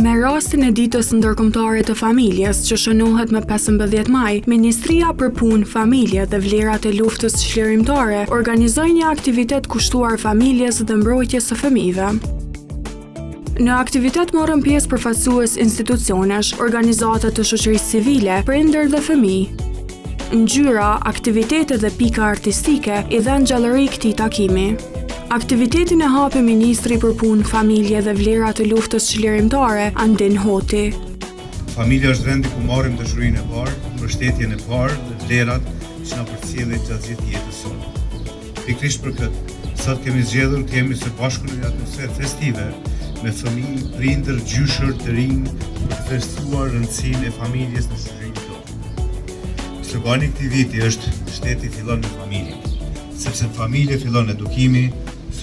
Me rastin e ditës ndërkombëtare të familjes që shënohet me 15 maj, Ministria për Punë, Familje dhe Vlerat e Luftës Çlirimtare organizoi një aktivitet kushtuar familjes dhe mbrojtjes së fëmijëve. Në aktivitet morën pjesë përfaqësues institucionesh, organizata të shoqërisë civile, prindër dhe fëmijë. Ngjyra, aktivitete dhe pika artistike i dhanë gjallëri këtij takimi. Aktivitetin e hapi Ministri për Punë, Familje dhe Vlerat e Luftës Çlirimtare, Andin Hoti. Familja është vendi ku marrim dashurinë e parë, mbështetjen e parë dhe vlerat që na përcjellin gjatë gjithë jetës sonë. Pikërisht për këtë, sot kemi zgjedhur të jemi së bashku në një atmosferë festive, me fëmijë, prindër, gjyshër të rinj për të festuar rëndësinë e familjes në shoqërinë tonë. Slogani i këtij viti është "Shteti fillon me familjen", sepse familje fillon edukimi,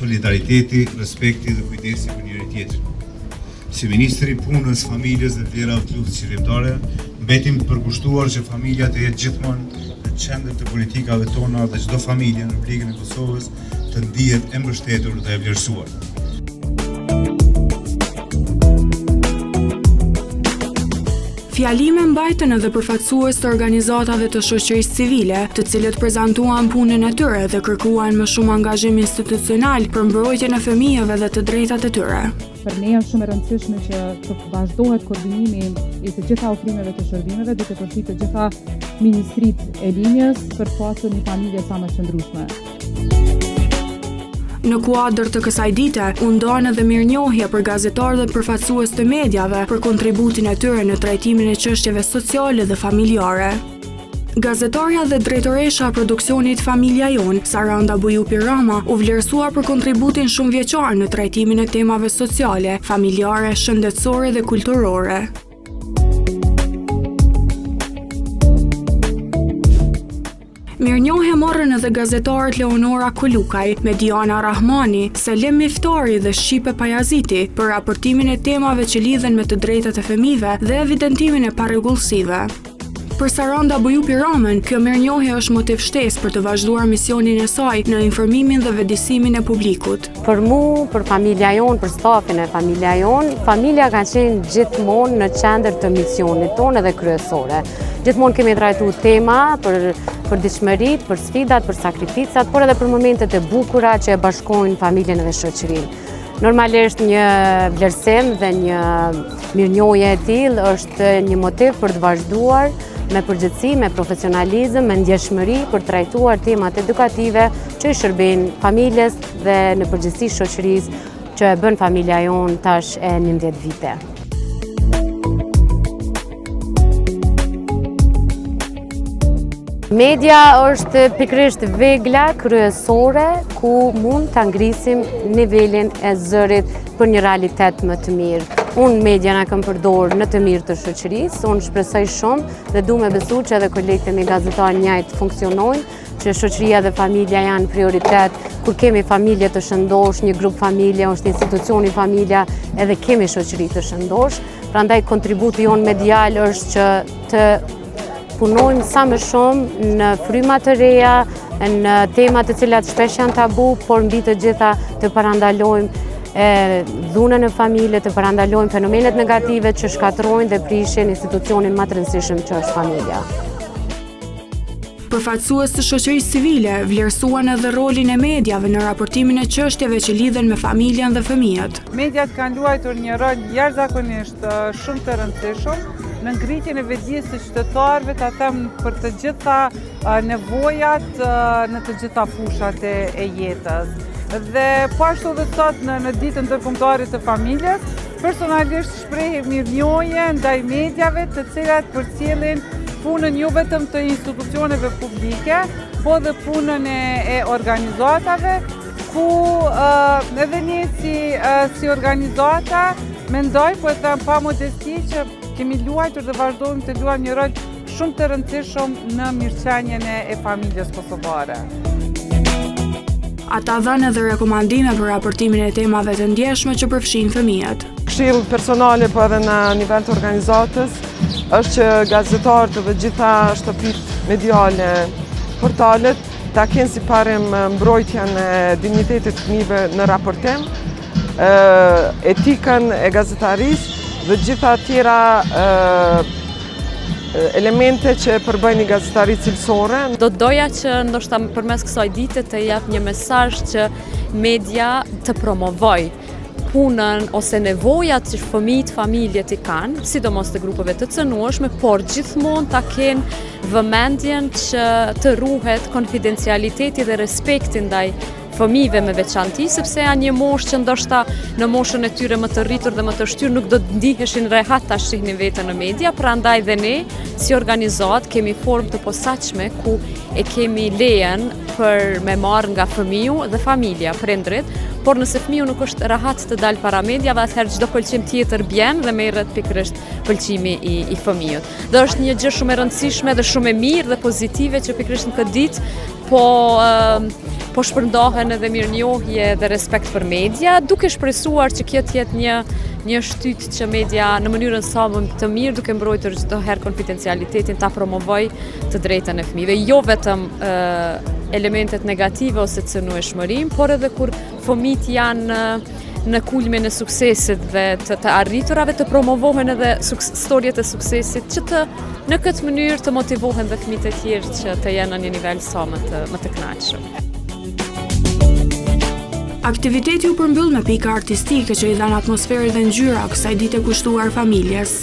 solidariteti, respekti dhe kujdesi për njëri tjetrin. Si Ministri i Punës, Familjes dhe Vlerave të Luftës Çlirimtare, mbetim përkushtuar që familja të jetë gjithmonë në qendër të politikave tona dhe çdo familje në Republikën e Kosovës të ndihet e mbështetur dhe e vlerësuar. Fjalime mbajtën edhe përfaqësues të organizatave të shoqërisë civile, të cilët prezantuan punën e tyre dhe kërkuan më shumë angazhim institucional për mbrojtjen e fëmijëve dhe të drejtat e tyre. Për ne është shumë e rëndësishme që të vazhdohet koordinimi i të gjitha ofrimeve të shërbimeve, duke përfshirë të gjitha ministritë e linjës për pasur një familje sa më qëndrueshme. Në kuadër të kësaj dite, u ndan edhe mirënjohje për gazetarë dhe përfaqësues të mediave për kontributin e tyre në trajtimin e çështjeve sociale dhe familjare. Gazetarja dhe drejtoresha e produksionit Familja Jon, Saranda Bujupi Rama, u vlerësua për kontributin shumëvjeçar në trajtimin e temave sociale, familjare, shëndetësore dhe kulturore. Mirënjohje morën edhe gazetarët Leonora Kulukaj, Mediana Rahmani, Selim Miftari dhe Shqipe Pajaziti për raportimin e temave që lidhen me të drejtat e fëmijëve dhe evidentimin e parregullsive. Për Saranda Bujupi Ramën, kjo mirënjohje është motiv shtesë për të vazhduar misionin e saj në informimin dhe vetëdijsimin e publikut. Për mu, për Familja Jon, për stafin e Familja Jon, familja ka qenë gjithmonë në qendër të misionit tonë edhe kryesore. Gjithmonë kemi trajtuar tema për dëshmërit, për sfidat, për sakrificat, por edhe për momentet e bukura që e bashkojnë familjen dhe shoqërinë. Normalisht një vlerësim dhe një mirënjohje e tillë është një motiv për të vazhduar me përgjithësi, me profesionalizëm, me ndjeshmëri për të trajtuar temat edukative që i shërbejnë familjes dhe në përgjithësi shoqërisë që e bën Familja Jon tash e 11 vite. Media është pikërisht vegla kryesore ku mund të ngrisim nivelin e zërit për një realitet më të mirë. Unë media na kam përdorur në të mirë të shoqërisë, unë shpresoj shumë dhe du me besu që edhe kolegët e mi gazetarë njëjtë funksionojnë, që shoqëria dhe familja janë prioritet, kur kemi familje të shëndosh, një grup familje, është institucioni familja, edhe kemi shoqëri të shëndosh. Prandaj kontributi jonë medial është që të punojmë sa më shumë në fryma të reja, në temat të cilat shpesh janë tabu, por mbi të gjitha të parandalojmë dhunën e familje, të parandalojmë fenomenet negative që shkatërrojnë dhe prishin institucionin më të rëndësishëm që është familja. Përfaqësues të shoqërisë civile vlerësuan edhe rolin e mediave në raportimin e çështjeve që lidhen me familjen dhe fëmijët. Mediat kanë luajtur një rol jashtëzakonisht shumë të rëndësishëm në ngritjen e vetëdijës së qytetarëve, ta them për të gjitha nevojat në të gjitha fushat e jetës. Dhe po ashtu edhe sot në ditën ndërkombëtare të familjes, personalisht shpreh mirënjohje ndaj mediave të cilat përcjellin punën jo vetëm të institucioneve publike, po dhe punën e organizatave, ku edhe ne si organizata mendoj, po e them pa modesti, që kemi luajtur dhe vazhdojmë të luajmë një rol shumë të rëndësishëm në mirëqenien e familjes kosovare. Ata dhanë edhe rekomandime për raportimin e temave të ndjeshme që përfshin fëmijët. Këshill personale po edhe në nivel të organizatës është që gazetarët dhe gjitha shtëpitë mediale, portalet, ta kenë si parim mbrojtjen e dignitetit të fëmijëve në raportim, etikën e gazetarisë dhe gjitha tjera elemente që përbëjnë një gazetari cilësore. Do doja që ndoshta përmes kësaj dite të jap një mesazh që media të promovoj punën ose nevojat që fëmijët, familjet i kanë, sidomos të grupeve të cënueshme, por gjithmonë ta kenë vëmendjen që të ruhet konfidencialiteti dhe respekti ndaj fëmijëve me veçanti, sepse janë një moshë që ndoshta në moshën e tyre më të rritur dhe më të shtyrë nuk do të ndiheshin rehat ta shihnin veten në media, prandaj dhe ne si organizat kemi formë të posaçme ku e kemi lejen për me marrë nga fëmiu dhe familja, prindrit, por nëse fëmiu nuk është rahat të dalë para mediave, atëherë çdo pëlqim tjetër bjen dhe merret pikërisht pëlqimi i fëmijët. Dhe është një gjë shumë e rëndësishme dhe shumë e mirë dhe pozitive që pikërisht në këtë ditë po shpërndahen edhe mirënjohje dhe respekt për media, duke shpresuar që kjo të jetë një shtyt që media në mënyrën sa më të mirë, duke mbrojtur çdo herë konfidencialitetin, ta promovoj të drejtën e fëmijëve, jo vetëm elementet negative ose cënueshmërinë, por edhe kur fëmijët janë në kulmin e suksesit dhe të arriturave, të promovohen edhe storjet e suksesit, që në këtë mënyrë të motivohen dhe fëmijët e tjerë që të jenë në një nivel sa më të kënaqshëm. Aktiviteti u përmbyll me pika artistike që i dhanë atmosferë dhe ngjyra kësaj dite kushtuar familjes.